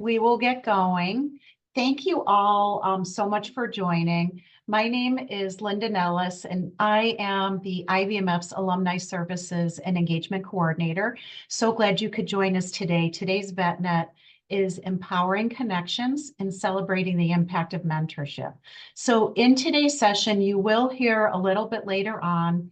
We will get going. Thank you all so much for joining. My name is Linda Nellis, and I am the IVMF's Alumni Services and Engagement Coordinator. So glad you could join us today. Today's VetNet is empowering connections and celebrating the impact of mentorship. So in today's session, you will hear a little bit later on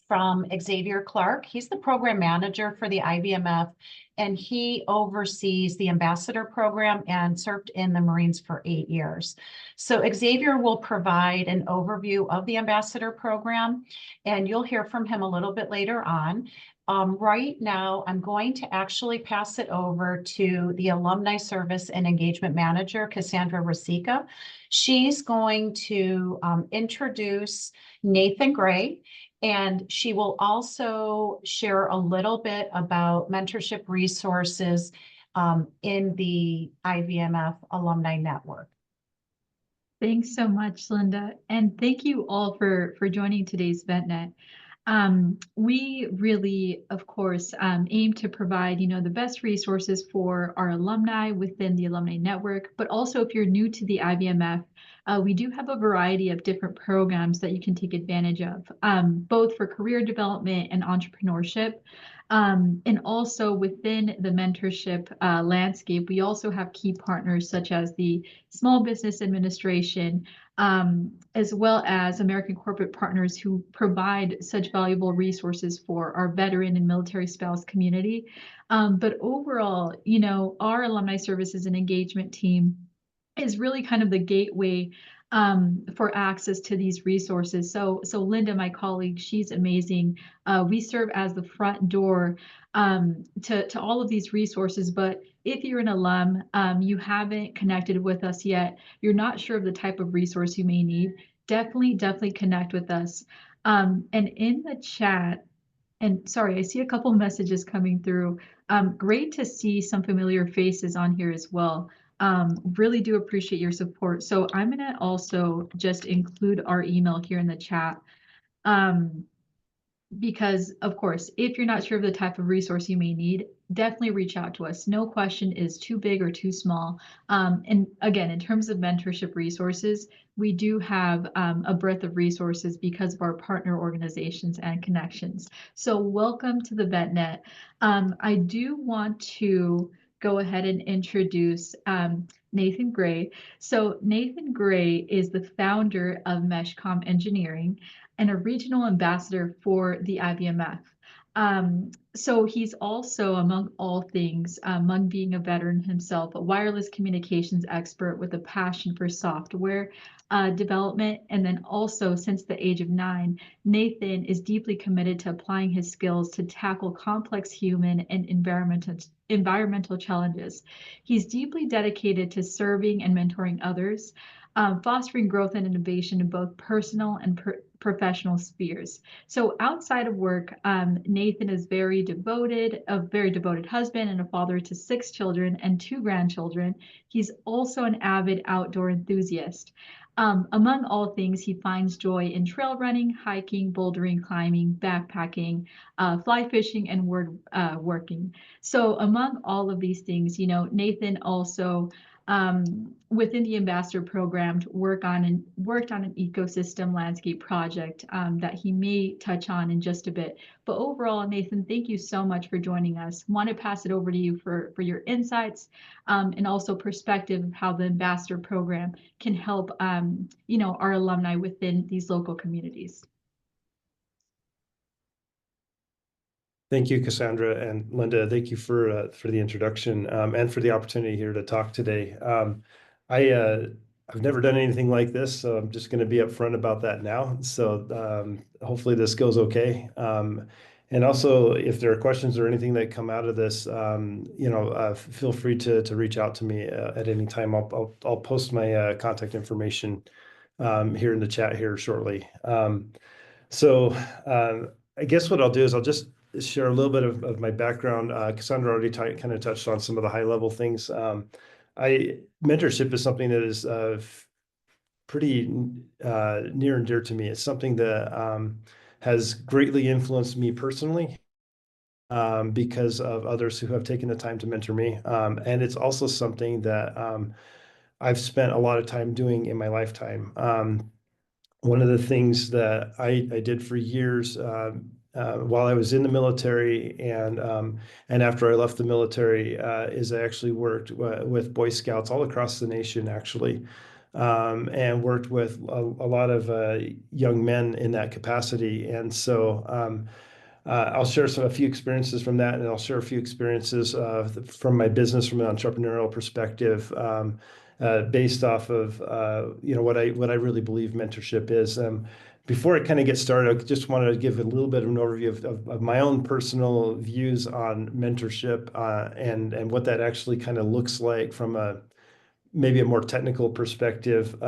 from Xavier Clark. He's the program manager for the IVMF, and he oversees the ambassador program and served in the Marines for 8 years. So Xavier will provide an overview of the ambassador program, and you'll hear from him a little bit later on. Right now, I'm going to actually pass it over to the Alumni Service and Engagement Manager, Cassandra Rosica. She's going to introduce Nathan Gray, and she will also share a little bit about mentorship resources in the IVMF Alumni Network. Thanks so much, Linda. And thank you all for joining today's VetNet. We really, of course, aim to provide, the best resources for our alumni within the alumni network, but also if you're new to the IVMF, we do have a variety of different programs that you can take advantage of, both for career development and entrepreneurship. And also within the mentorship landscape, we also have key partners such as the Small Business Administration, as well as American corporate partners who provide such valuable resources for our veteran and military spouse community. But overall, our alumni services and engagement team is really kind of the gateway for access to these resources. So Linda, my colleague, she's amazing. We serve as the front door to all of these resources. But if you're an alum, you haven't connected with us yet, you're not sure of the type of resource you may need, definitely connect with us. And in the chat, and sorry, I see a couple messages coming through. Great to see some familiar faces on here as well. Really do appreciate your support. So I'm going to also just include our email here in the chat. Because of course, if you're not sure of the type of resource you may need, definitely reach out to us. No question is too big or too small. And again, in terms of mentorship resources, we do have a breadth of resources because of our partner organizations and connections. So welcome to the VetNet. I do want to go ahead and introduce Nathan Gray. So Nathan Gray is the founder of Meshcom Engineering and a regional ambassador for the IVMF. So he's also, among all things, among being a veteran himself, a wireless communications expert with a passion for software development. And then also, since the age of 9, Nathan is deeply committed to applying his skills to tackle complex human and environmental challenges. He's deeply dedicated to serving and mentoring others, fostering growth and innovation in both personal and professional spheres. So outside of work, Nathan is a very devoted husband and a father to 6 children and 2 grandchildren. He's also an avid outdoor enthusiast. Among all things, he finds joy in trail running, hiking, bouldering, climbing, backpacking, fly fishing, and woodworking. So among all of these things, Nathan also within the ambassador program worked on an ecosystem landscape project that he may touch on in just a bit. But overall, Nathan, thank you so much for joining us. Want to pass it over to you for your insights and also perspective of how the ambassador program can help our alumni within these local communities. Thank you, Cassandra and Linda. Thank you for the introduction and for the opportunity here to talk today. I've never done anything like this, so I'm just going to be upfront about that now. So hopefully this goes okay. And also, if there are questions or anything that come out of this, feel free to reach out to me at any time. I'll post my contact information here in the chat here shortly. So I guess what I'll do is I'll just share a little bit of my background. Cassandra already kind of touched on some of the high level things. Mentorship is something that is pretty near and dear to me. It's something that has greatly influenced me personally. because of others who have taken the time to mentor me. And it's also something that I've spent a lot of time doing in my lifetime. One of the things that I did for years while I was in the military and after I left the military is I actually worked with Boy Scouts all across the nation, actually, and worked with a lot of young men in that capacity. And so I'll share a few experiences from that, and I'll share a few experiences from my business from an entrepreneurial perspective, based off of what I really believe mentorship is. Before I kind of get started, I just wanted to give a little bit of an overview of my own personal views on mentorship and what that actually kind of looks like from maybe a more technical perspective.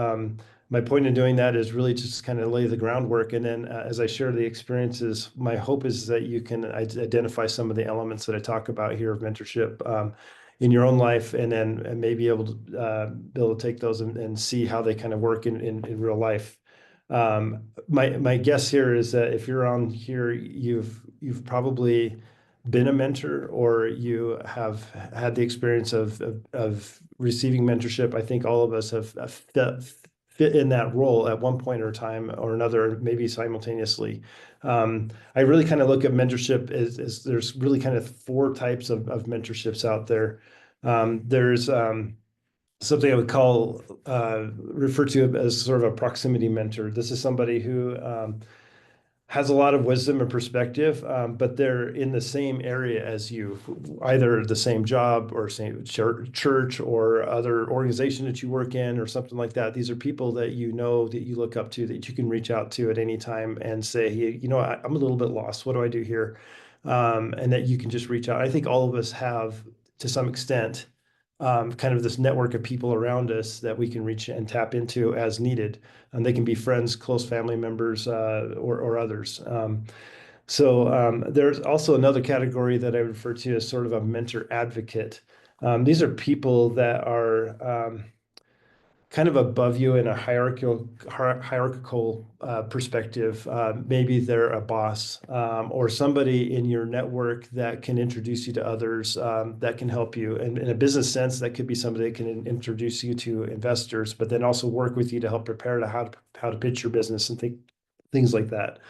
My point in doing that is really just kind of lay the groundwork. And then as I share the experiences, my hope is that you can identify some of the elements that I talk about here of mentorship in your own life, and then maybe be able to take those and see how they kind of work in real life. My guess here is that if you're on here, you've probably been a mentor, or you have had the experience of receiving mentorship. I think all of us have fit in that role at one point or time or another, maybe simultaneously. I really kind of look at mentorship as there's really kind of four types of mentorships out there. There's something I would refer to as sort of a proximity mentor. This is somebody who has a lot of wisdom and perspective, but they're in the same area as you, either the same job or same church or other organization that you work in or something like that. These are people that you know, that you look up to, that you can reach out to at any time and say, hey, I'm a little bit lost. What do I do here? And that you can just reach out. I think all of us have, to some extent, kind of this network of people around us that we can reach and tap into as needed. And they can be friends, close family members, or others. There's also another category that I refer to as sort of a mentor advocate. These are people that are kind of above you in a hierarchical perspective. Maybe they're a boss, or somebody in your network that can introduce you to others, that can help you. And in a business sense, that could be somebody that can introduce you to investors, but then also work with you to help prepare how to pitch your business and things like that.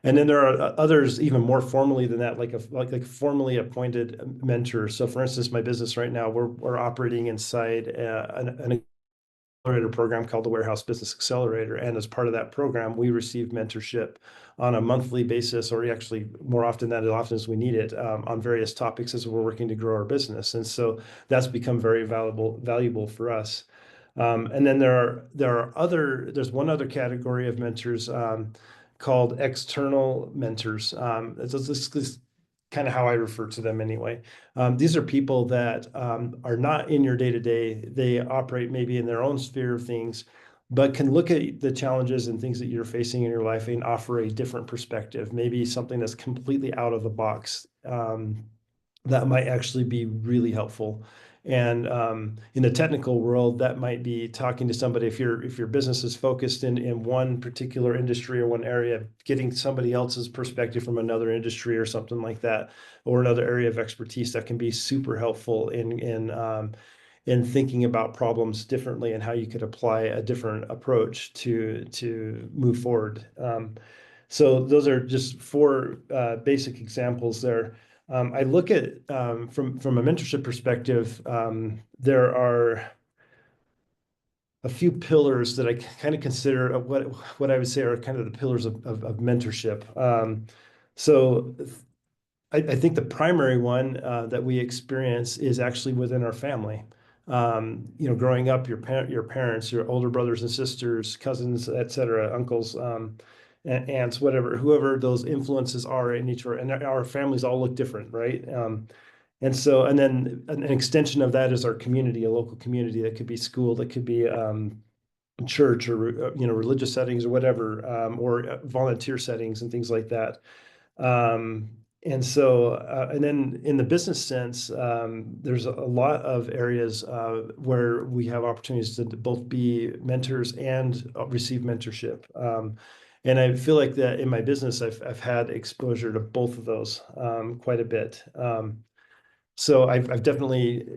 And then there are others even more formally than that, like formally appointed mentors. So, for instance, my business right now, we're operating inside an accelerator program called the Warehouse Business Accelerator, and as part of that program, we receive mentorship on a monthly basis, or actually more often than as often as we need it, on various topics as we're working to grow our business. And so that's become very valuable for us. And then there's one other category of mentors called external mentors. This is kind of how I refer to them anyway. These are people that are not in your day-to-day. They operate maybe in their own sphere of things, but can look at the challenges and things that you're facing in your life and offer a different perspective, maybe something that's completely out of the box, that might actually be really helpful. And in the technical world, that might be talking to somebody. If your business is focused in one particular industry or one area, getting somebody else's perspective from another industry or something like that, or another area of expertise, that can be super helpful in thinking about problems differently and how you could apply a different approach to move forward. So those are just four basic examples there. I look at from a mentorship perspective, there are a few pillars that I kind of consider what I would say are kind of the pillars of mentorship. So I think the primary one that we experience is actually within our family. Growing up, your parents, your older brothers and sisters, cousins, et cetera, uncles, aunts, whoever those influences are in each, and our families all look different, right? And then an extension of that is our community, a local community. That could be school, that could be church, or religious settings or whatever, or volunteer settings and things like that. And then in the business sense, there's a lot of areas where we have opportunities to both be mentors and receive mentorship. And I feel like that in my business, I've had exposure to both of those quite a bit. So I've definitely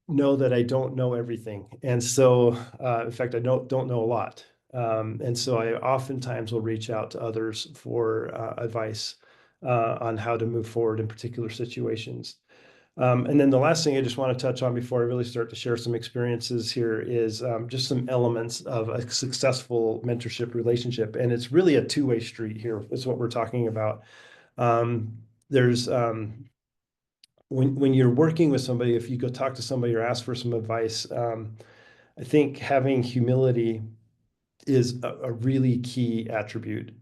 know that I don't know everything. And so, in fact, I don't know a lot. And so I oftentimes will reach out to others for advice on how to move forward in particular situations. And then the last thing I just want to touch on before I really start to share some experiences here is just some elements of a successful mentorship relationship. And it's really a two-way street here, is what we're talking about. There's when you're working with somebody, if you go talk to somebody or ask for some advice, I think having humility is a really key attribute.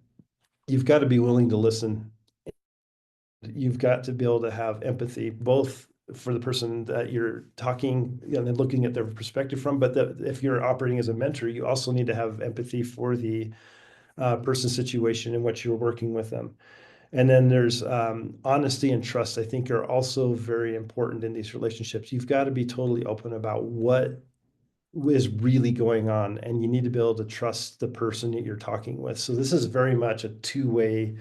You've got to be willing to listen. You've got to be able to have empathy, both for the person that you're talking, and looking at their perspective from, but if you're operating as a mentor, you also need to have empathy for the person's situation in which you're working with them. And then there's honesty and trust, I think, are also very important in these relationships. You've got to be totally open about what is really going on, and you need to be able to trust the person that you're talking with. So this is very much a two-way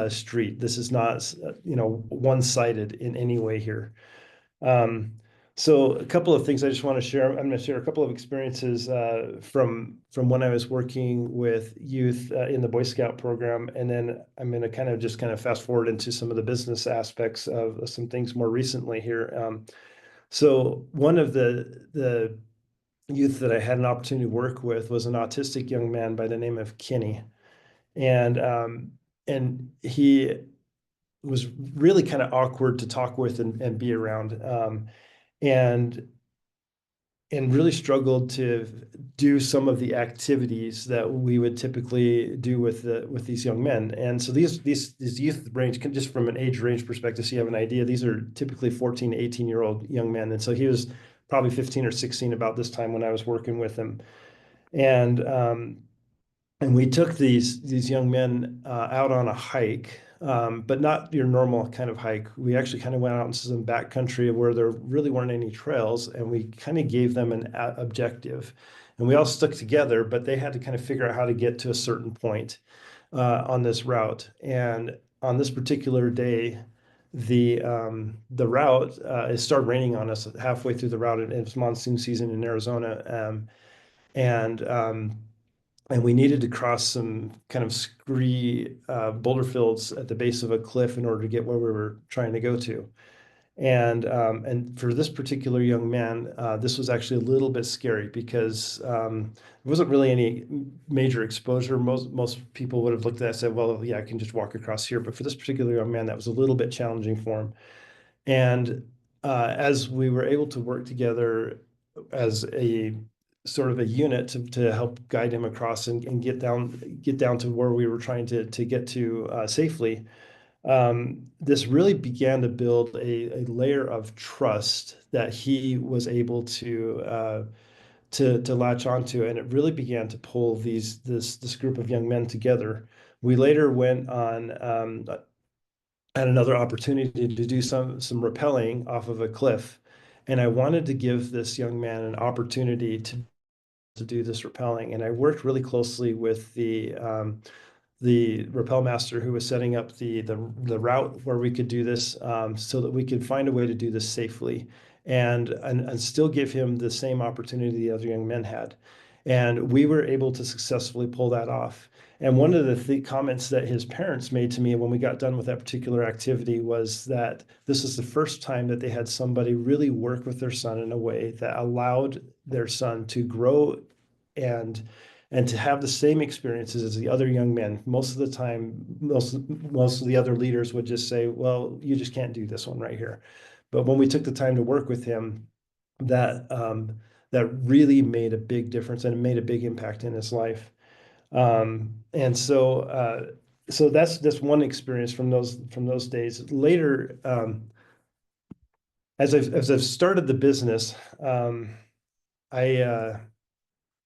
street. This is not, one-sided in any way here. So a couple of things I just want to share. I'm going to share a couple of experiences from when I was working with youth in the Boy Scout program, and then I'm going to kind of fast forward into some of the business aspects of some things more recently here. So one of the youth that I had an opportunity to work with was an autistic young man by the name of Kenny, and he was really kind of awkward to talk with and be around. And really struggled to do some of the activities that we would typically do with these young men. And so these youth range, just from an age range perspective, so you have an idea, these are typically 14 to 18-year-old young men. And so he was probably 15 or 16 about this time when I was working with him. And we took these young men out on a hike, but not your normal kind of hike. We actually kind of went out into some backcountry where there really weren't any trails, and we kind of gave them an objective. And we all stuck together, but they had to kind of figure out how to get to a certain point on this route. And on this particular day, the route, it started raining on us halfway through the route, and it's monsoon season in Arizona. And we needed to cross some kind of scree boulder fields at the base of a cliff in order to get where we were trying to go to. And for this particular young man, this was actually a little bit scary because there wasn't really any major exposure. Most people would have looked at that and said, well, yeah, I can just walk across here. But for this particular young man, that was a little bit challenging for him. And as we were able to work together as a sort of a unit to help guide him across and get down to where we were trying to get to safely, this really began to build a layer of trust that he was able to latch onto, and it really began to pull this group of young men together. We later went on had another opportunity to do some rappelling off of a cliff, and I wanted to give this young man an opportunity to do this rappelling, and I worked really closely with the rappel master who was setting up the route where we could do this, so that we could find a way to do this safely and still give him the same opportunity the other young men had. And we were able to successfully pull that off. And one of the comments that his parents made to me when we got done with that particular activity was that this is the first time that they had somebody really work with their son in a way that allowed their son to grow and to have the same experiences as the other young men. Most of the time, most of the other leaders would just say, well, you just can't do this one right here. But when we took the time to work with him, that really made a big difference, and it made a big impact in his life. And so that's one experience from those days. Later, as I've started the business,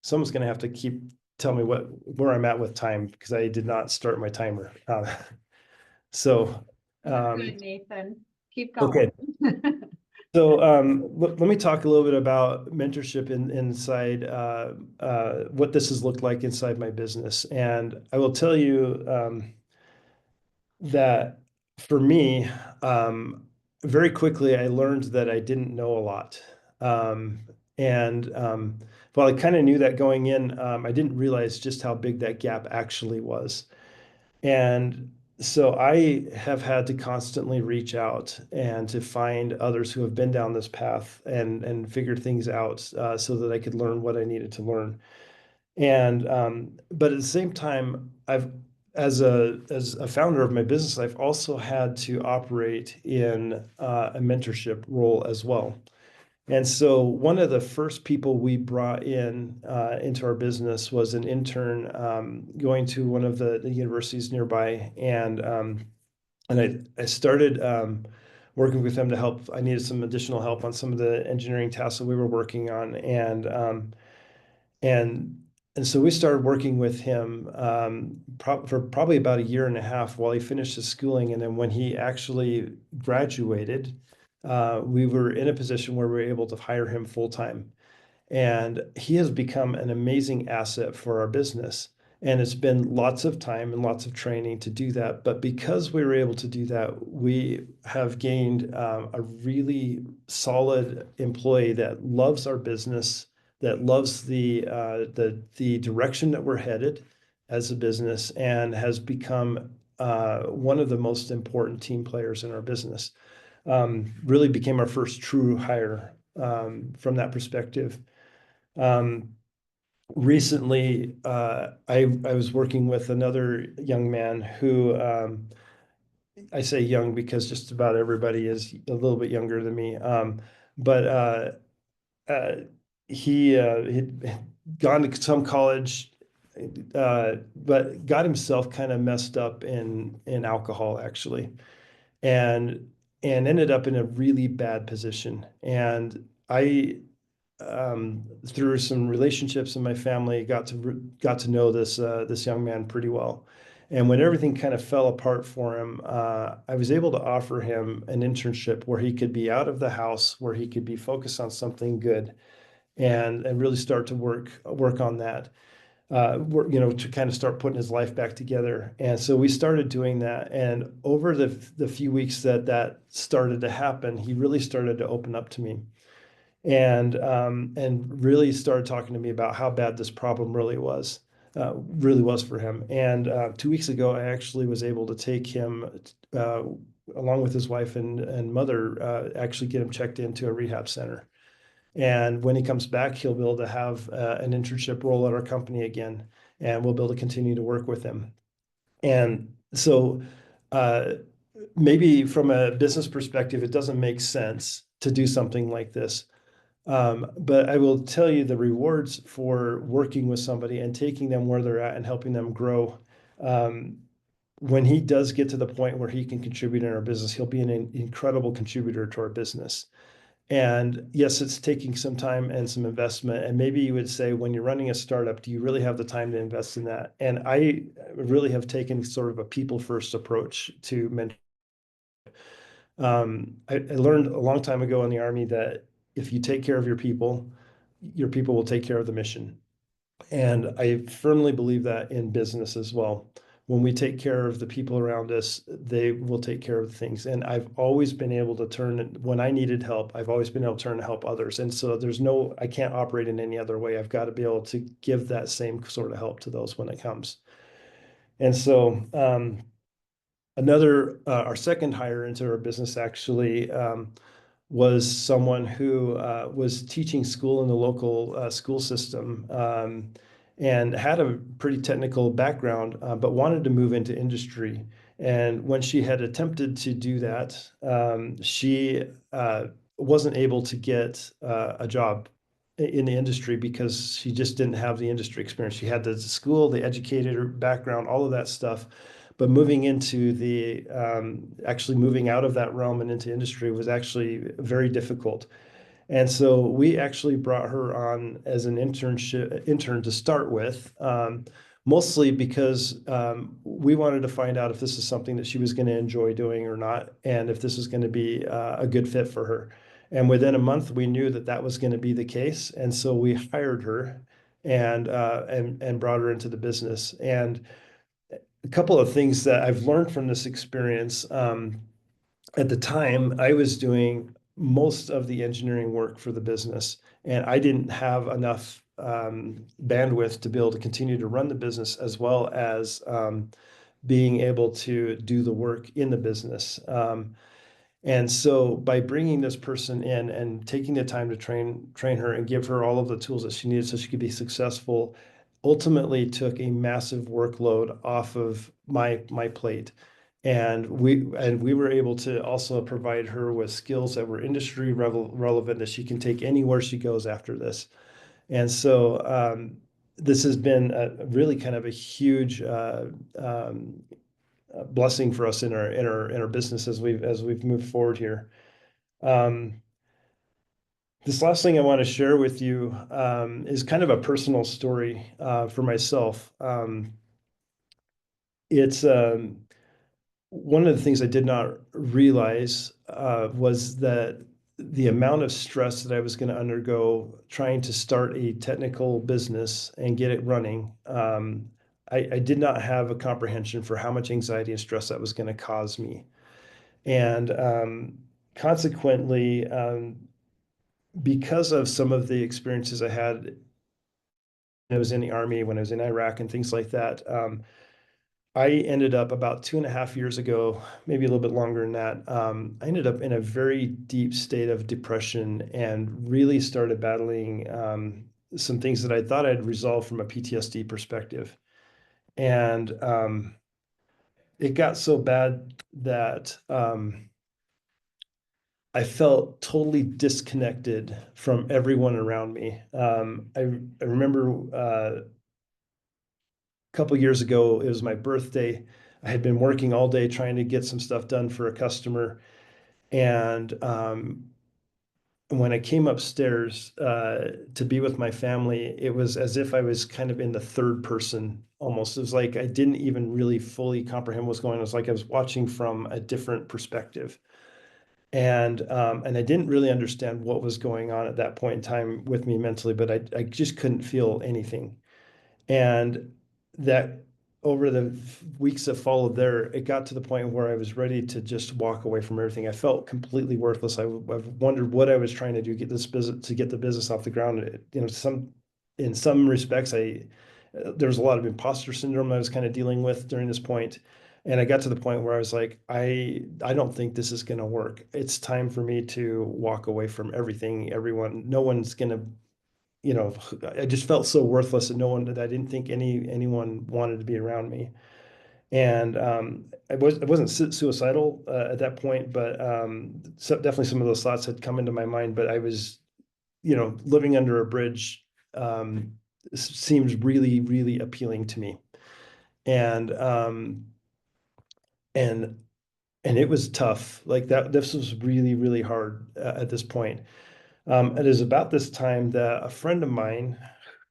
someone's going to have to tell me where I'm at with time, because I did not start my timer. So You're good, Nathan. Keep going. okay. So let me talk a little bit about mentorship inside what this has looked like inside my business. And I will tell you that for me, very quickly, I learned that I didn't know a lot. Um, and while I kind of knew that going in, I didn't realize just how big that gap actually was. And so I have had to constantly reach out and to find others who have been down this path and figured things out so that I could learn what I needed to learn. And but at the same time, I've as a founder of my business, I've also had to operate in a mentorship role as well. And so one of the first people we brought in into our business was an intern going to one of the universities nearby, and I started working with them to help. I needed some additional help on some of the engineering tasks that we were working on, and and so we started working with him for probably about a year and a half while he finished his schooling, and then when he actually graduated, we were in a position where we were able to hire him full time. And he has become an amazing asset for our business. And it's been lots of time and lots of training to do that. But because we were able to do that, we have gained a really solid employee that loves our business, that loves the direction that we're headed as a business, and has become one of the most important team players in our business. Really became our first true hire from that perspective. Um, Recently, I was working with another young man who I say young because just about everybody is a little bit younger than me. But uh, he had gone to some college, but got himself kind of messed up in alcohol actually, and and ended up in a really bad position. And I through some relationships in my family, got to know this young man pretty well. And when everything kind of fell apart for him, I was able to offer him an internship where he could be out of the house, where he could be focused on something good, and really start to work on that. To kind of start putting his life back together. And so we started doing that. And over the few weeks that started to happen, he really started to open up to me and really started talking to me about how bad this problem really was for him. And 2 weeks ago, I actually was able to take him uh, along with his wife and mother, actually get him checked into a rehab center. And when he comes back, he'll be able to have an internship role at our company again, and we'll be able to continue to work with him. And so uh, maybe from a business perspective, it doesn't make sense to do something like this. But I will tell you the rewards for working with somebody and taking them where they're at and helping them grow. Um, when he does get to the point where he can contribute in our business, he'll be an incredible contributor to our business. And yes, it's taking some time and some investment. And maybe you would say, when you're running a startup, do you really have the time to invest in that? And I really have taken sort of a people first approach to mentoring. I learned a long time ago in the Army that if you take care of your people will take care of the mission. And I firmly believe that in business as well. When we take care of the people around us, they will take care of the things. And I've always been able to turn, when I needed help, I've always been able to turn to help others. And so I can't operate in any other way. I've got to be able to give that same sort of help to those when it comes. And so, our second hire into our business actually was someone who was teaching school in the local school system, and had a pretty technical background, but wanted to move into industry. And when she had attempted to do that, she wasn't able to get a job in the industry because she just didn't have the industry experience. She had the school, the educator background, all of that stuff. But moving into actually moving out of that realm and into industry was actually very difficult. And so we actually brought her on as an intern to start with, mostly because we wanted to find out if this is something that she was going to enjoy doing or not, and if this is going to be a good fit for her. And within a month, we knew that that was going to be the case. And so we hired her and brought her into the business. And a couple of things that I've learned from this experience, at the time, I was doing most of the engineering work for the business, and I didn't have enough bandwidth to be able to continue to run the business as well as being able to do the work in the business. And so by bringing this person in and taking the time to train her and give her all of the tools that she needed so she could be successful, ultimately took a massive workload off of my plate. And we were able to also provide her with skills that were industry relevant that she can take anywhere she goes after this. And so this has been a really kind of a huge blessing for us in our business as we've moved forward here. Um, this last thing I want to share with you is kind of a personal story for myself. It's one of the things I did not realize was that the amount of stress that I was going to undergo trying to start a technical business and get it running. I did not have a comprehension for how much anxiety and stress that was going to cause me. And consequently, because of some of the experiences I had when I was in the Army, when I was in Iraq and things like that, I ended up about 2.5 years ago, maybe a little bit longer than that. I ended up in a very deep state of depression and really started battling some things that I thought I'd resolved from a PTSD perspective. And it got so bad that I felt totally disconnected from everyone around me. I remember a couple years ago, it was my birthday. I had been working all day trying to get some stuff done for a customer. And when I came upstairs to be with my family, it was as if I was kind of in the third person almost. It was like I didn't even really fully comprehend what's going on. It was like I was watching from a different perspective. And I didn't really understand what was going on at that point in time with me mentally, but I just couldn't feel anything. And that over the weeks that followed there, it got to the point where I was ready to just walk away from everything. I felt completely worthless. I've wondered what I was trying to do, get this business to get the business off the ground. In some respects, there was a lot of imposter syndrome I was kind of dealing with during this point. And I got to the point where I was like, I don't think this is going to work. It's time for me to walk away from everything, everyone. No one's going to, I just felt so worthless and no one that I didn't think anyone wanted to be around me. And I wasn't suicidal at that point, but definitely some of those thoughts had come into my mind. But I was, living under a bridge seems really, really appealing to me. And and and it was tough. Like that, this was really, really hard at this point. It is about this time that a friend of mine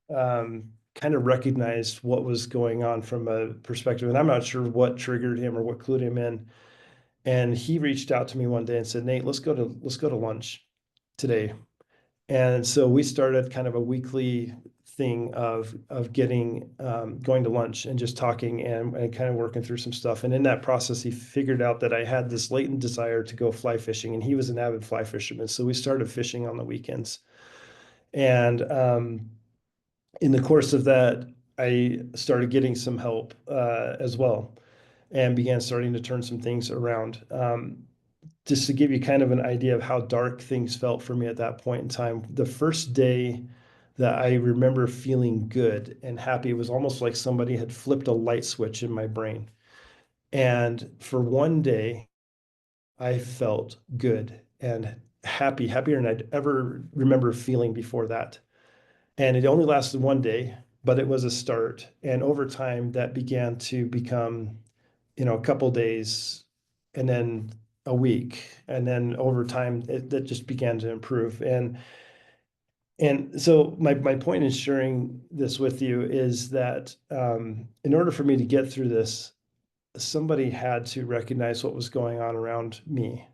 kind of recognized what was going on from a perspective, and I'm not sure what triggered him or what clued him in. And he reached out to me one day and said, "Nate, let's go to lunch today." And so we started kind of a weekly thing of getting going to lunch and just talking and kind of working through some stuff. And in that process, he figured out that I had this latent desire to go fly fishing, and he was an avid fly fisherman. So we started fishing on the weekends. And in the course of that, I started getting some help as well and began starting to turn some things around. Just to give you kind of an idea of how dark things felt for me at that point in time, the first day that I remember feeling good and happy, it was almost like somebody had flipped a light switch in my brain. And for one day, I felt good and happy, happier than I'd ever remember feeling before that. And it only lasted one day, but it was a start. And over time, that began to become, a couple days, and then a week, and then over time, that just began to improve. And so my point in sharing this with you is that in order for me to get through this, somebody had to recognize what was going on around me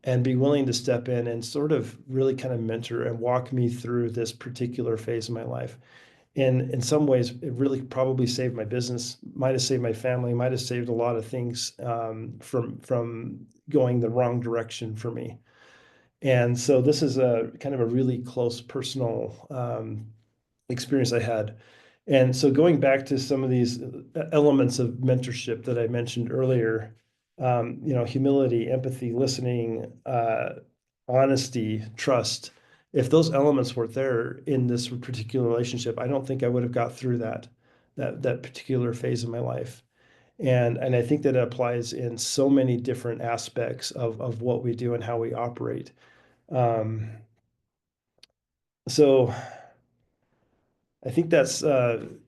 and be willing to step in and sort of really kind of mentor and walk me through this particular phase of my life. And in some ways, it really probably saved my business, might have saved my family, might have saved a lot of things from going the wrong direction for me. And so this is a kind of a really close personal experience I had. And so going back to some of these elements of mentorship that I mentioned earlier, humility, empathy, listening, honesty, trust. If those elements weren't there in this particular relationship, I don't think I would have got through that particular phase of my life. And I think that it applies in so many different aspects of what we do and how we operate. Um, so I think that's kind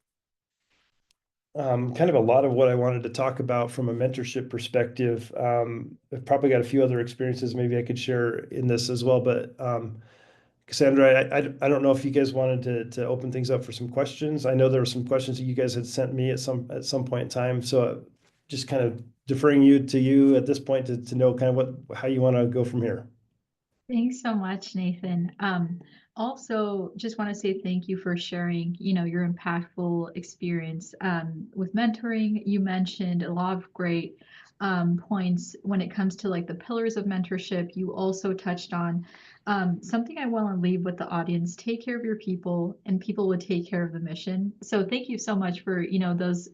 of a lot of what I wanted to talk about from a mentorship perspective. I've probably got a few other experiences maybe I could share in this as well, but Cassandra, I don't know if you guys wanted to open things up for some questions. I know there were some questions that you guys had sent me at some point in time, so just kind of deferring to you at this point to know kind of how you want to go from here. Thanks so much, Nathan. Also, just want to say thank you for sharing, your impactful experience with mentoring. You mentioned a lot of great points when it comes to like the pillars of mentorship. You also touched on something I want to leave with the audience: take care of your people, and people would take care of the mission. So thank you so much for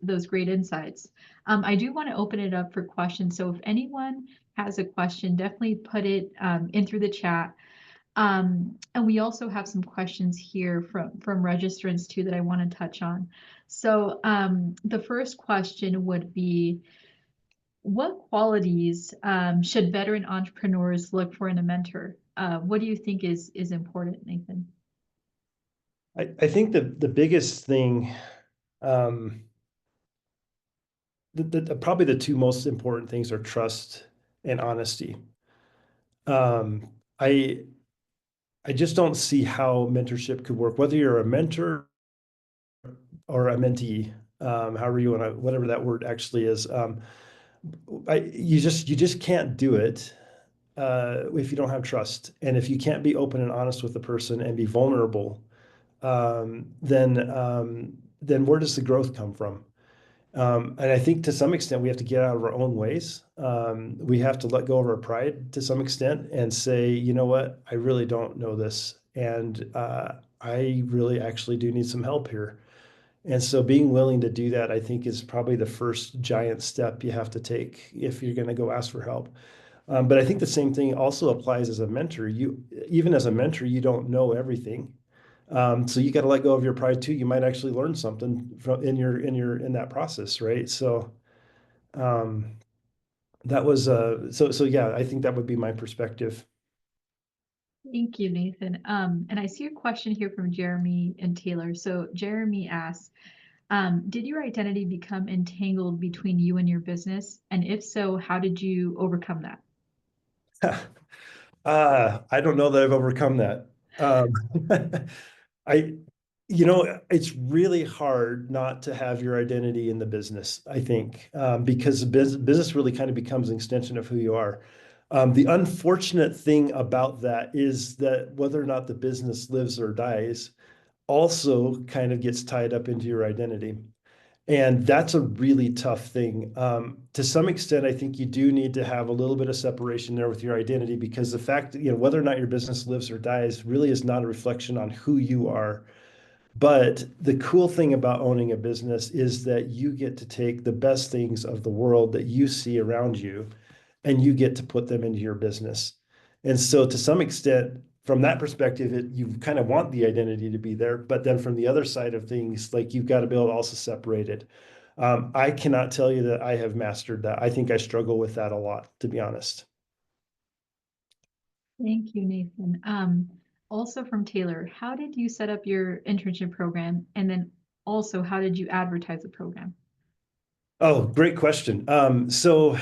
those great insights. I do want to open it up for questions. So if anyone has a question, definitely put it in through the chat. And we also have some questions here from registrants too that I want to touch on. So the first question would be, what qualities should veteran entrepreneurs look for in a mentor? What do you think is important, Nathan? I think the biggest thing, probably the two most important things are trust and honesty. I just don't see how mentorship could work, whether you're a mentor or a mentee, however you want to, whatever that word actually is. You just can't do it if you don't have trust, and if you can't be open and honest with the person and be vulnerable, then where does the growth come from? And I think to some extent we have to get out of our own ways. We have to let go of our pride to some extent and say, you know what, I really don't know this, and I really actually do need some help here. And so being willing to do that, I think, is probably the first giant step you have to take if you're going to go ask for help. But I think the same thing also applies as a mentor. Even as a mentor, you don't know everything. So you got to let go of your pride too. You might actually learn something in that process, right? So um, that was so yeah, I think that would be my perspective. Thank you, Nathan. And I see a question here from Jeremy and Taylor. So Jeremy asks, did your identity become entangled between you and your business? And if so, how did you overcome that? I don't know that I've overcome that. I, it's really hard not to have your identity in the business, I think, because the business really kind of becomes an extension of who you are. The unfortunate thing about that is that whether or not the business lives or dies also kind of gets tied up into your identity. And that's a really tough thing. To some extent, I think you do need to have a little bit of separation there with your identity, because the fact that, whether or not your business lives or dies really is not a reflection on who you are. But the cool thing about owning a business is that you get to take the best things of the world that you see around you, and you get to put them into your business. And so to some extent, from that perspective, you kind of want the identity to be there. But then from the other side of things, like, you've got to be able to also separate it. I cannot tell you that I have mastered that. I think I struggle with that a lot, to be honest. Thank you, Nathan. Also from Taylor, how did you set up your internship program? And then also, how did you advertise the program? Oh, great question. So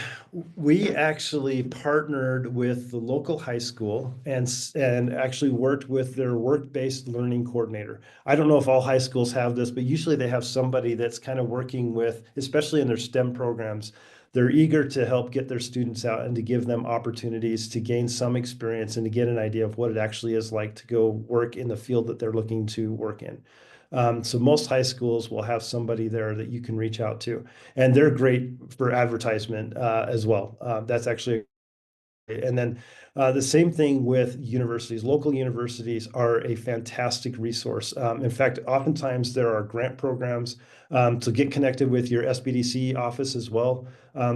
we actually partnered with the local high school and actually worked with their work-based learning coordinator. I don't know if all high schools have this, but usually they have somebody that's kind of working with, especially in their STEM programs, they're eager to help get their students out and to give them opportunities to gain some experience and to get an idea of what it actually is like to go work in the field that they're looking to work in. So most high schools will have somebody there that you can reach out to, and they're great for advertisement as well. That's actually and then the same thing with universities. Local universities are a fantastic resource. In fact, oftentimes there are grant programs to get connected with your SBDC office as well.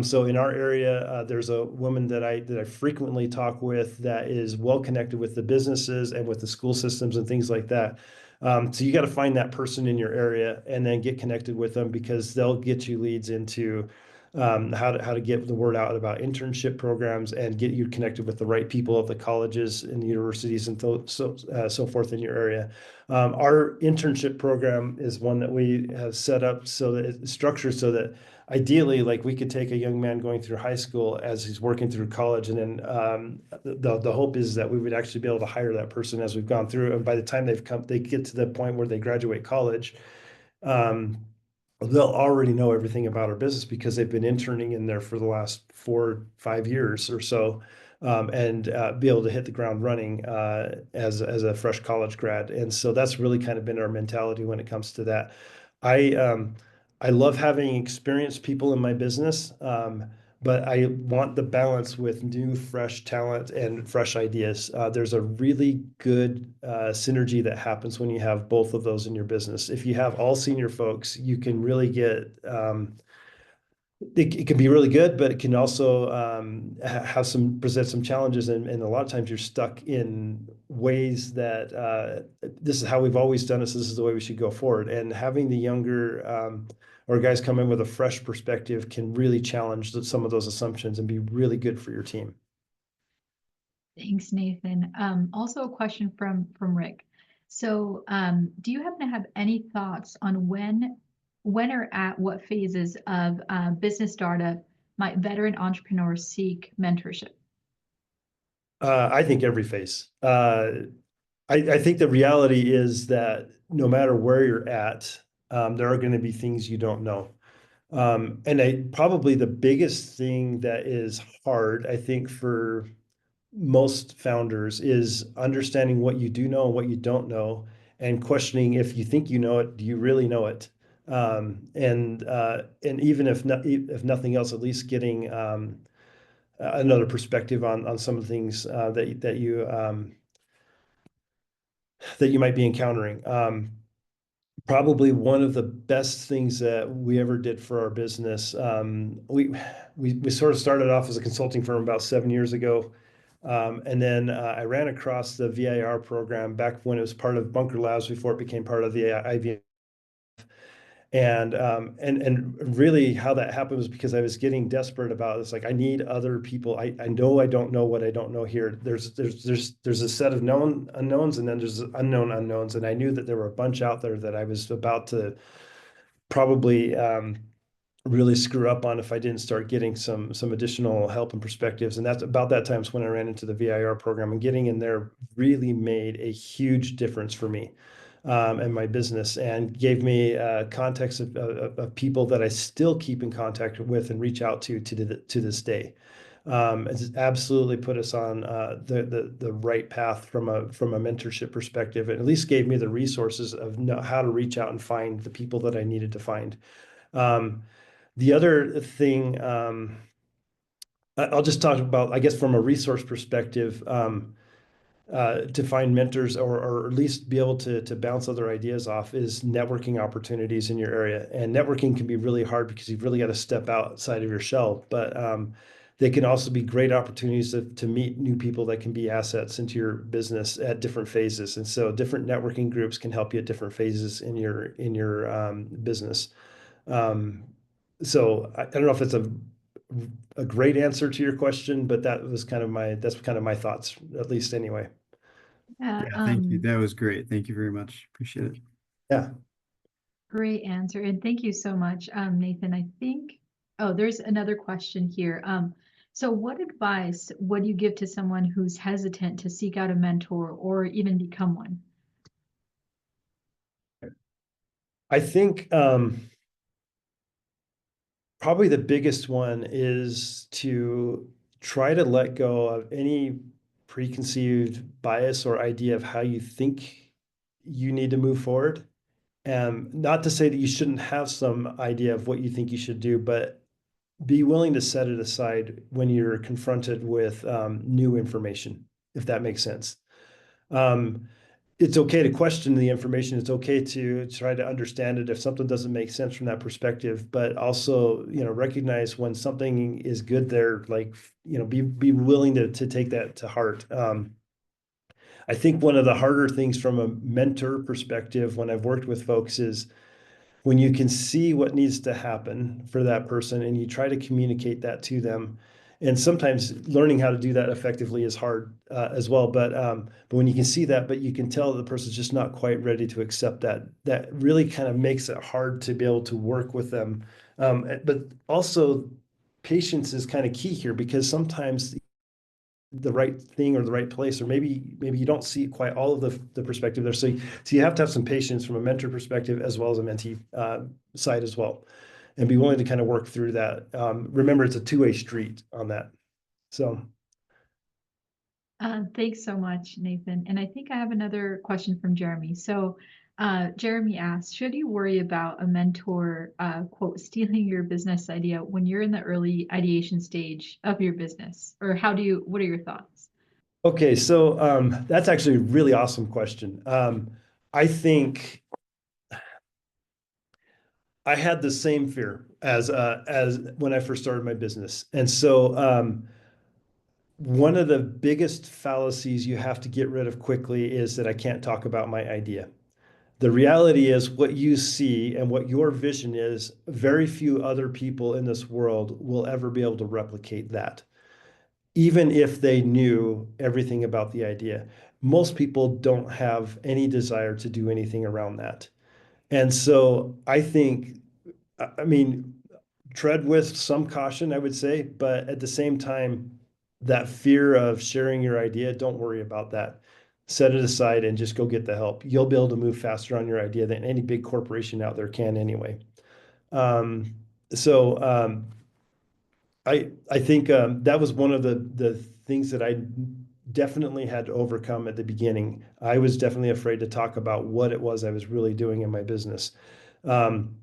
So in our area, there's a woman that I frequently talk with that is well connected with the businesses and with the school systems and things like that. So you got to find that person in your area and then get connected with them, because they'll get you leads into how to get the word out about internship programs and get you connected with the right people at the colleges and the universities and so forth in your area. Our internship program is one that we have set up so that it's structured so that ideally, like, we could take a young man going through high school as he's working through college, and then the hope is that we would actually be able to hire that person as we've gone through, and by the time they get to the point where they graduate college, um, they'll already know everything about our business because they've been interning in there for the last 4 5 years or so, and be able to hit the ground running as a fresh college grad. And so that's really kind of been our mentality when it comes to that. I um, I love having experienced people in my business, but I want the balance with new, fresh talent and fresh ideas. There's a really good synergy that happens when you have both of those in your business. If you have all senior folks, you can really get it can be really good, but it can also have present some challenges, and a lot of times you're stuck in ways that this is how we've always done this. This is the way we should go forward. And having the younger or guys come in with a fresh perspective can really challenge some of those assumptions and be really good for your team. Thanks, Nathan. Also a question from Rick. So, do you happen to have any thoughts on when or at what phases of business startup might veteran entrepreneurs seek mentorship? I think every phase. I think the reality is that no matter where you're at, there are going to be things you don't know. And probably the biggest thing that is hard, I think, for most founders is understanding what you do know and what you don't know, and questioning, if you think you know it, do you really know it? And even if nothing else, at least getting another perspective on some of the things that you might be encountering. Probably one of the best things that we ever did for our business. We sort of started off as a consulting firm about 7 years ago. And then I ran across the VIR program back when it was part of Bunker Labs before it became part of the IVM. And really how that happened was because I was getting desperate about it. It's like, I need other people. I know I don't know what I don't know here. There's a set of known unknowns, and then there's unknown unknowns. And I knew that there were a bunch out there that I was about to probably really screw up on if I didn't start getting some additional help and perspectives. And that's about that time when I ran into the VIR program, and getting in there really made a huge difference for me and my business, and gave me context of people that I still keep in contact with and reach out to this day. It's absolutely put us on the right path from a mentorship perspective, and at least gave me the resources of how to reach out and find the people that I needed to find. The other thing I'll just talk about, I guess, from a resource perspective, to find mentors, or at least be able to bounce other ideas off, is networking opportunities in your area. And networking can be really hard because you've really got to step outside of your shell. But they can also be great opportunities to meet new people that can be assets into your business at different phases. And so different networking groups can help you at different phases in your business. So I don't know if it's a great answer to your question, but that's kind of my thoughts, at least anyway. Yeah, Yeah, thank you. That was great. Thank you very much. Appreciate it. Yeah. great answer. And thank you so much, Nathan. I think, oh, there's another question here. So what advice would you give to someone who's hesitant to seek out a mentor or even become one? I think probably the biggest one is to try to let go of any preconceived bias or idea of how you think you need to move forward. Not to say that you shouldn't have some idea of what you think you should do, but be willing to set it aside when you're confronted with new information, if that makes sense. It's okay to question the information. It's okay to try to understand it if something doesn't make sense from that perspective, but also, recognize when something is good there, like, be willing to take that to heart. I think one of the harder things from a mentor perspective when I've worked with folks is when you can see what needs to happen for that person and you try to communicate that to them. And sometimes learning how to do that effectively is hard as well. But when you can see that, but you can tell the person's just not quite ready to accept that, that really kind of makes it hard to be able to work with them. But also, patience is kind of key here because sometimes the right thing or the right place, or maybe you don't see quite all of the perspective there. So you have to have some patience from a mentor perspective as well as a mentee side as well, and be willing to kind of work through that. Remember, it's a two-way street on that. So Thanks so much, Nathan. And I think I have another question from Jeremy. So Jeremy asked, should you worry about a mentor, quote, stealing your business idea when you're in the early ideation stage of your business? Or what are your thoughts? okay, so that's actually a really awesome question. I think I had the same fear as when I first started my business. And so one of the biggest fallacies you have to get rid of quickly is that I can't talk about my idea. The reality is what you see and what your vision is, very few other people in this world will ever be able to replicate that, even if they knew everything about the idea. Most people don't have any desire to do anything around that. And so I think, I mean, tread with some caution, I would say, but at the same time, that fear of sharing your idea, don't worry about that. Set it aside and just go get the help. You'll be able to move faster on your idea than any big corporation out there can anyway. Um, so I think that was one of the things that I definitely had to overcome at the beginning. I was definitely afraid to talk about what it was I was really doing in my business. Um,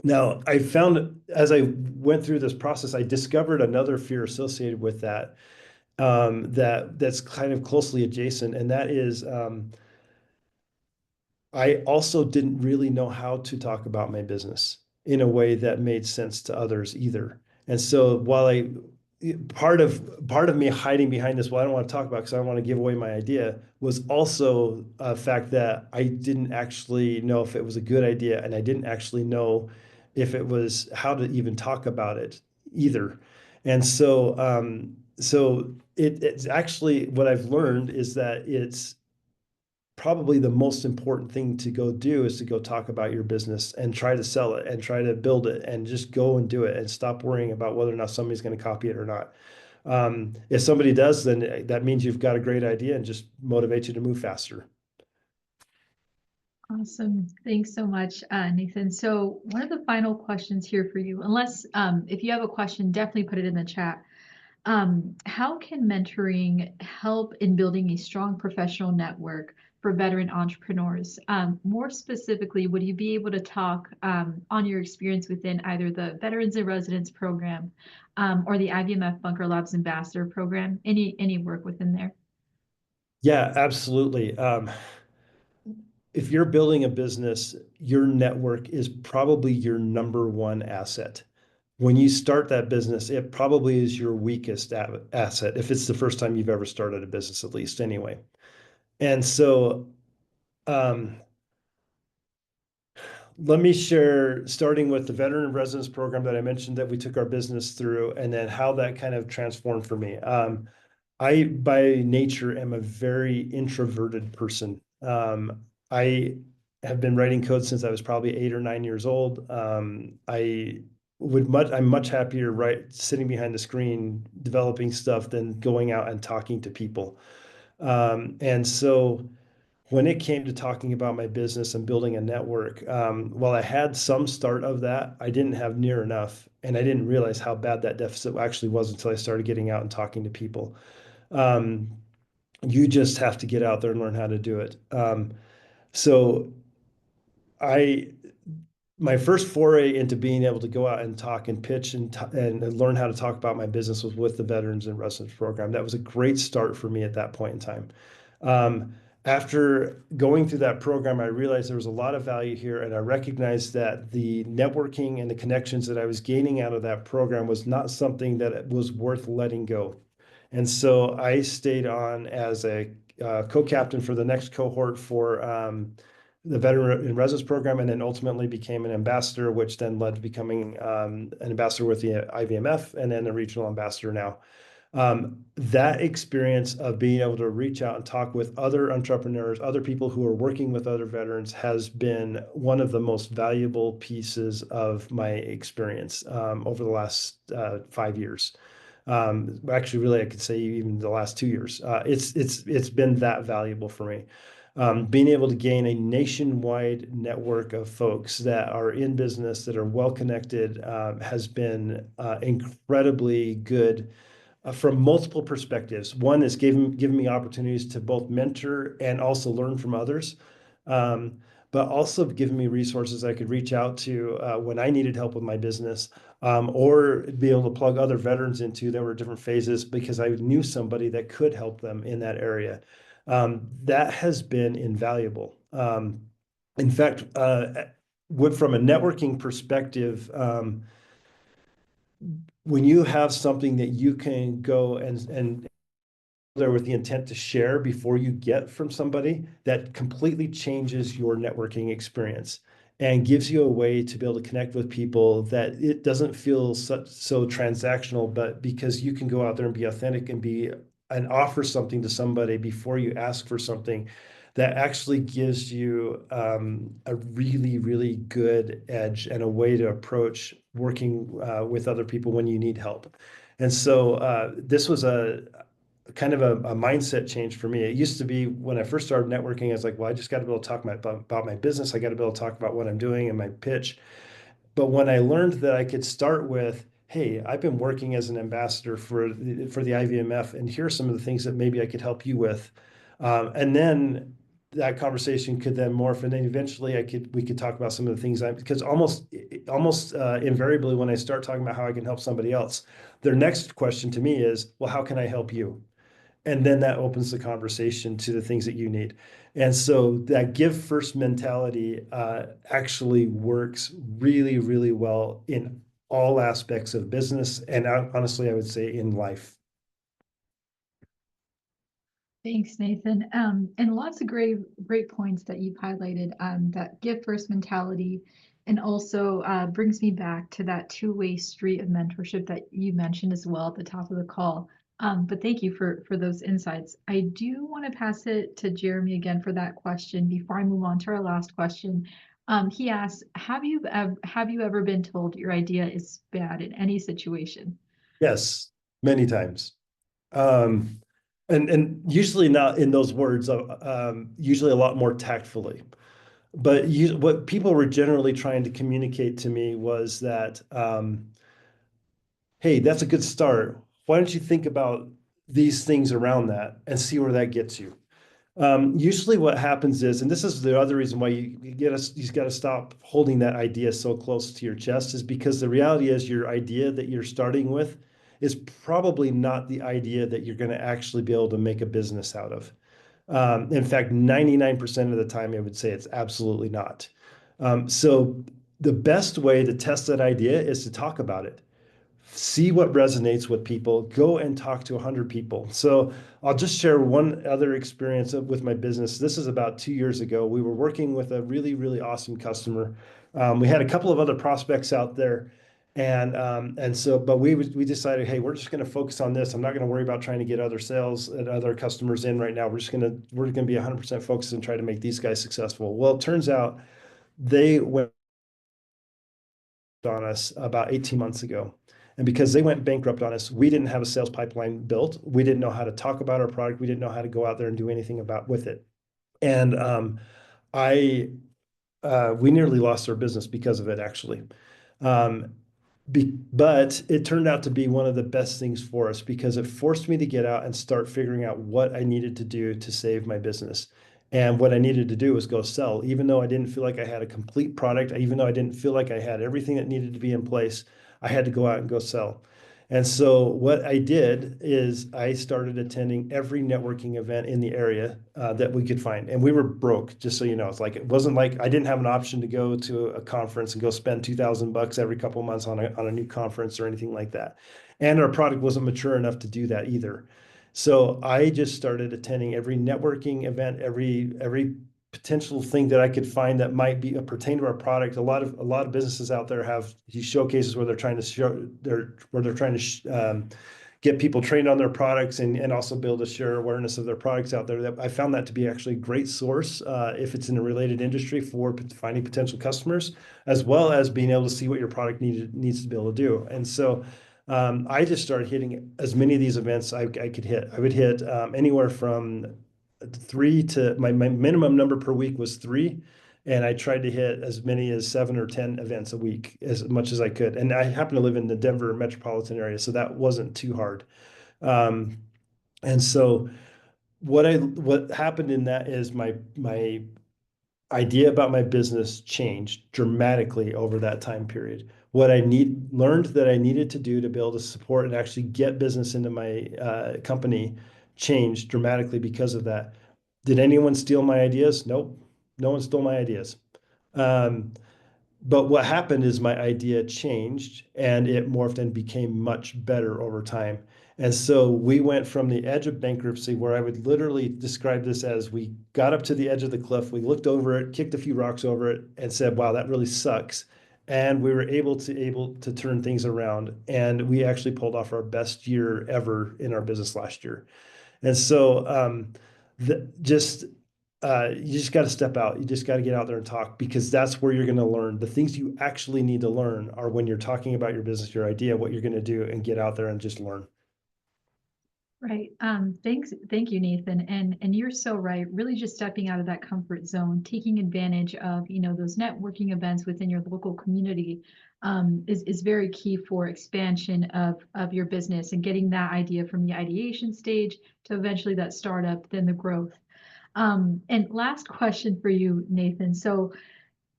Now, I found as I went through this process, I discovered another fear associated with that, that's kind of closely adjacent, and that is I also didn't really know how to talk about my business in a way that made sense to others either. And so while part of me hiding behind this, well, I don't want to talk about because I don't want to give away my idea, was also a fact that I didn't actually know if it was a good idea, and I didn't actually know if it was how to even talk about it either. And so it's actually what I've learned is that it's probably the most important thing to go do is to go talk about your business and try to sell it and try to build it and just go and do it and stop worrying about whether or not somebody's going to copy it or not. If somebody does, then that means you've got a great idea and just motivates you to move faster. Awesome. Thanks so much, Nathan. So one of the final questions here for you, unless if you have a question, definitely put it in the chat. How can mentoring help in building a strong professional network for veteran entrepreneurs? More specifically, would you be able to talk on your experience within either the Veterans in Residence program or the IVMF Bunker Labs Ambassador program? Any work within there? Yeah, absolutely. If you're building a business, your network is probably your number one asset. When you start that business, it probably is your weakest asset, if it's the first time you've ever started a business, at least anyway. And so um, let me share, starting with the veteran in residence program that I mentioned that we took our business through, and then how that kind of transformed for me. I, by nature, am a very introverted person. I have been writing code since I was probably 8 or 9 years old. I'm much happier sitting behind the screen developing stuff than going out and talking to people. And so when it came to talking about my business and building a network, while I had some start of that, I didn't have near enough. And I didn't realize how bad that deficit actually was until I started getting out and talking to people. Um, you just have to get out there and learn how to do it. So I my first foray into being able to go out and talk and pitch and learn how to talk about my business was with the Veterans and Residents Program. That was a great start for me at that point in time. After going through that program, I realized there was a lot of value here, and I recognized that the networking and the connections that I was gaining out of that program was not something that was worth letting go. And so I stayed on as a co-captain for the next cohort for the Veteran in Residence Program, and then ultimately became an ambassador, which then led to becoming an ambassador with the IVMF and then a regional ambassador now. That experience of being able to reach out and talk with other entrepreneurs, other people who are working with other veterans, has been one of the most valuable pieces of my experience over the last 5 years. Actually, really, I could say even the last 2 years. It's been that valuable for me. Being able to gain a nationwide network of folks that are in business, that are well connected, has been incredibly good from multiple perspectives. One is given me opportunities to both mentor and also learn from others, but also given me resources I could reach out to when I needed help with my business, or be able to plug other veterans into that were different phases because I knew somebody that could help them in that area. That has been invaluable. In fact, from a networking perspective, when you have something that you can go and there with the intent to share before you get from somebody, that completely changes your networking experience and gives you a way to be able to connect with people that it doesn't feel so transactional, but because you can go out there and be authentic and offer something to somebody before you ask for something, that actually gives you a really, really good edge and a way to approach working with other people when you need help. And so this was a kind of a mindset change for me. It used to be when I first started networking, I was like, well, I just got to be able to talk about my business. I got to be able to talk about what I'm doing and my pitch. But when I learned that I could start with, hey, I've been working as an ambassador for the IVMF, and here are some of the things that maybe I could help you with. And then that conversation could then morph, and then eventually we could talk about some of the things because almost invariably when I start talking about how I can help somebody else, their next question to me is, well, how can I help you? And then that opens the conversation to the things that you need. And so that give first mentality actually works really, really well in all aspects of business. And honestly, I would say in life. Thanks, Nathan. And lots of great points that you've highlighted, that give first mentality, and also brings me back to that two-way street of mentorship that you mentioned as well at the top of the call. But thank you for those insights. I do want to pass it to Jeremy again for that question before I move on to our last question. He asks, have you ever been told your idea is bad in any situation? Yes, many times. And usually not in those words, usually a lot more tactfully. But what people were generally trying to communicate to me was that, hey, that's a good start. Why don't you think about these things around that and see where that gets you? Usually what happens is, and this is the other reason why you've got to stop holding that idea so close to your chest, is because the reality is your idea that you're starting with is probably not the idea that you're going to actually be able to make a business out of. In fact, 99% of the time, I would say it's absolutely not. So the best way to test that idea is to talk about it. See what resonates with people, go and talk to 100 people. So I'll just share one other experience with my business. This is about 2 years ago. We were working with a really, really awesome customer. We had a couple of other prospects out there. But we decided, hey, we're just going to focus on this. I'm not going to worry about trying to get other sales and other customers in right now. We're going to be 100% focused and try to make these guys successful. Well, it turns out they went on us about 18 months ago. And because they went bankrupt on us, we didn't have a sales pipeline built. We didn't know how to talk about our product. We didn't know how to go out there and do anything with it. And we nearly lost our business because of it, actually. But it turned out to be one of the best things for us because it forced me to get out and start figuring out what I needed to do to save my business. And what I needed to do was go sell, even though I didn't feel like I had a complete product, even though I didn't feel like I had everything that needed to be in place, I had to go out and go sell. And so what I did is I started attending every networking event in the area that we could find. And we were broke, just so you know. It's like it wasn't like I didn't have an option to go to a conference and go spend $2,000 every couple of months on a new conference or anything like that. And our product wasn't mature enough to do that either. So I just started attending every networking event, every potential thing that I could find that might be pertain to our product. A lot of businesses out there have these showcases where they're trying to get people trained on their products and also build a share awareness of their products out there. That I found that to be actually a great source if it's in a related industry for finding potential customers, as well as being able to see what your product needs to be able to do. And so I just started hitting as many of these events I could hit. I would hit anywhere from three to my minimum number per week was three. And I tried to hit as many as 7 or 10 events a week, as much as I could. And I happen to live in the Denver metropolitan area, so that wasn't too hard. Um, and so what happened in that is my idea about my business changed dramatically over that time period. What I learned that I needed to do to be able to support and actually get business into my company changed dramatically because of that. Did anyone steal my ideas? Nope. No one stole my ideas. Um, but what happened is my idea changed and it morphed and became much better over time. And so we went from the edge of bankruptcy, where I would literally describe this as we got up to the edge of the cliff, we looked over it, kicked a few rocks over it, and said, wow, that really sucks. And we were able to turn things around. And we actually pulled off our best year ever in our business last year. And so just you just got to step out. You just got to get out there and talk, because that's where you're going to learn. The things you actually need to learn are when you're talking about your business, your idea, what you're going to do, and get out there and just learn. Right. Thank you, Nathan. And you're so right. Really just stepping out of that comfort zone, taking advantage of, those networking events within your local community, is very key for expansion of your business and getting that idea from the ideation stage to eventually that startup, then the growth. And last question for you, Nathan. So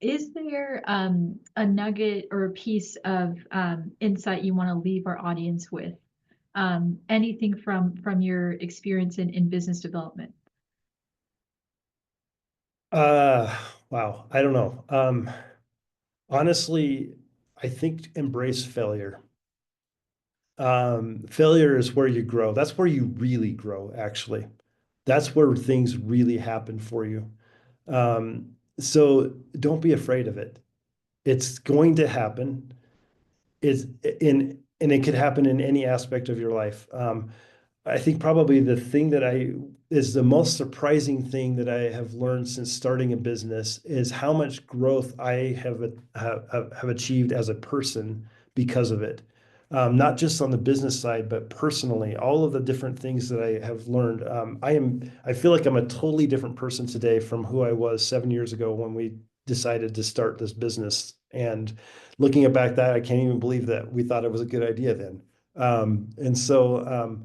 is there a nugget or a piece of insight you want to leave our audience with? Anything from your experience in business development? Wow. I don't know. Honestly, I think embrace failure. Failure is where you grow. That's where you really grow, actually. That's where things really happen for you. So don't be afraid of it. It's going to happen. And it could happen in any aspect of your life. I think probably the thing that is the most surprising thing that I have learned since starting a business is how much growth I have achieved as a person because of it. Not just on the business side, but personally, all of the different things that I have learned. I feel like I'm a totally different person today from who I was 7 years ago when we decided to start this business. And looking back that, I can't even believe that we thought it was a good idea then. And so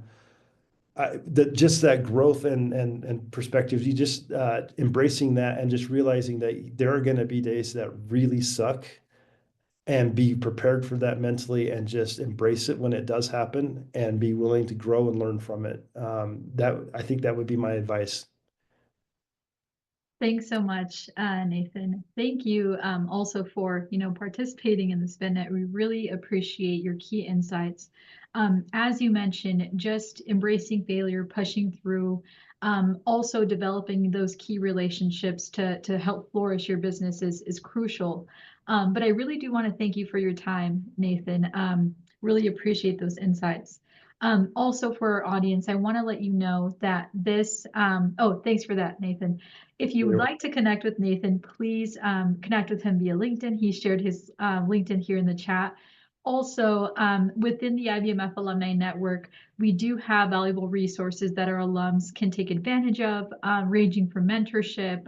just that growth and perspective, you just embracing that and just realizing that there are going to be days that really suck, and be prepared for that mentally and just embrace it when it does happen and be willing to grow and learn from it. I think that would be my advice. Thanks so much, Nathan. Thank you also for participating in this VetNet. We really appreciate your key insights. As you mentioned, just embracing failure, pushing through, also developing those key relationships to help flourish your business is crucial. But I really do want to thank you for your time, Nathan. Really appreciate those insights. Also for our audience, I want to let you know that thanks for that, Nathan. If you would like to connect with Nathan, please connect with him via LinkedIn. He shared his LinkedIn here in the chat. Also, within the IVMF Alumni Network, we do have valuable resources that our alums can take advantage of, ranging from mentorship,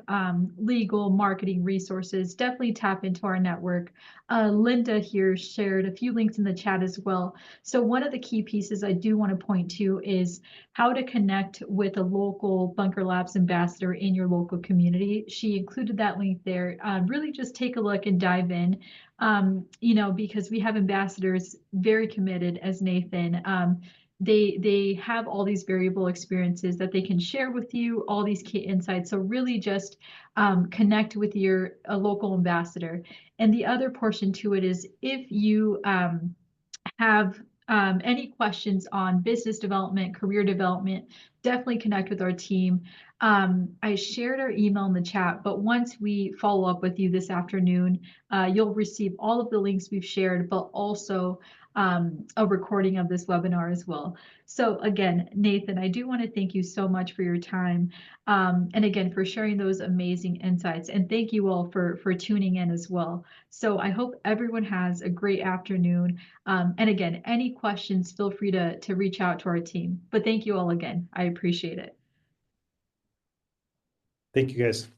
legal, marketing resources. Definitely tap into our network. Linda here shared a few links in the chat as well. So one of the key pieces I do want to point to is how to connect with a local Bunker Labs ambassador in your local community. She included that link there. Really just take a look and dive in, because we have ambassadors very committed, as Nathan. They have all these variable experiences that they can share with you, all these key insights. So really just connect with a local ambassador. And the other portion to it is if you have any questions on business development, career development, definitely connect with our team. I shared our email in the chat, but once we follow up with you this afternoon, you'll receive all of the links we've shared, but also a recording of this webinar as well. So again, Nathan, I do want to thank you so much for your time. And again, for sharing those amazing insights. And thank you all for tuning in as well. So I hope everyone has a great afternoon. And again, any questions, feel free to reach out to our team. But thank you all again. I appreciate it. Thank you, guys.